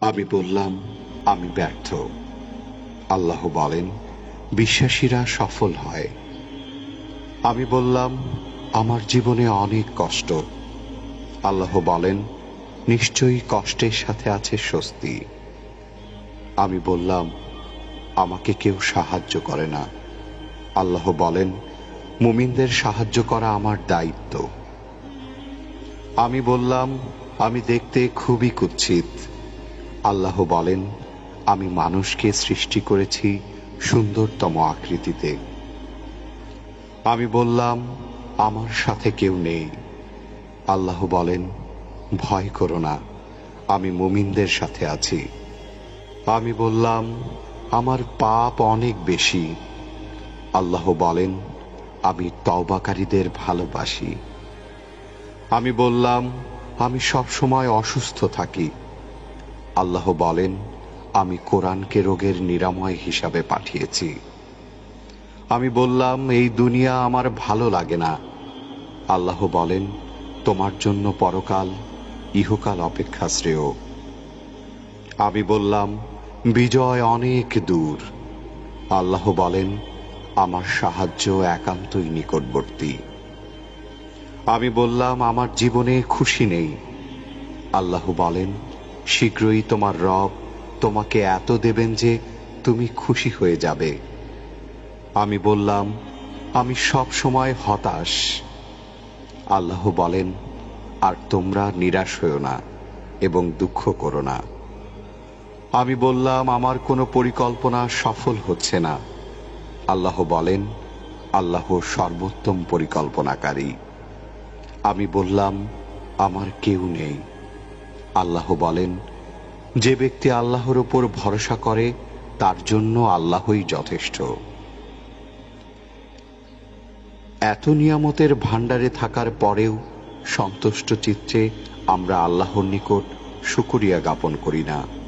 আমি বললাম, আমি ব্যর্থ। আল্লাহ বলেন, বিশ্বাসীরা সফল হয়। আমি বললাম, আমার জীবনে অনেক কষ্ট। আল্লাহ বলেন, নিশ্চয়ই কষ্টের সাথে আছে স্বস্তি। আমি বললাম, আমাকে কেউ সাহায্য করে না। আল্লাহ বলেন, মুমিনদের সাহায্য করা আমার দায়িত্ব। আমি বললাম, আমি দেখতে খুবই কুৎসিত। আল্লাহ বলেন, আমি মানুষকে সৃষ্টি করেছি সুন্দরতম আকৃতিতে। আমি বললাম, আমার সাথে কেউ নেই। আল্লাহ বলেন, ভয় করো না, আমি মুমিনদের সাথে আছি। আমি বললাম, আমার পাপ অনেক বেশি। আল্লাহ বলেন, আমি তওবাকারীদের ভালোবাসি। আমি বললাম, আমি সব সময় অসুস্থ থাকি। আল্লাহ বলেন, আমি কোরআনকে রোগের নিরাময় হিসাবে পাঠিয়েছি। আমি বললাম, এই দুনিয়া আমার ভালো লাগে না। আল্লাহ বলেন, তোমার জন্য পরকাল, ইহকাল অপেক্ষা শ্রেয়। আমি বললাম, বিজয় অনেক দূর। আল্লাহ বলেন, আমার সাহায্য একান্তই নিকটবর্তী। আমি বললাম, আমার জীবনে খুশি নেই। আল্লাহ বলেন, শীঘ্রই তোমার রব তোমাকে এত দেবেন যে তুমি খুশি হয়ে যাবে। আমি বললাম, আমি সব সময় হতাশ। আল্লাহ বলেন, আর তোমরা নিরাশ হও না এবং দুঃখ করো না। আমি বললাম, আমার কোনো পরিকল্পনা সফল হচ্ছে না। আল্লাহ বলেন, আল্লাহ সর্বোত্তম পরিকল্পনাকারী। আমি বললাম, আমার কেউ নেই। আল্লাহ বলেন, যে ব্যক্তি আল্লাহর উপর ভরসা করে তার জন্য আল্লাহই যথেষ্ট। এত নিয়ামতের ভাণ্ডারে থাকার পরেও সন্তুষ্ট চিত্তে আমরা আল্লাহর নিকট শুকরিয়া জ্ঞাপন করি না।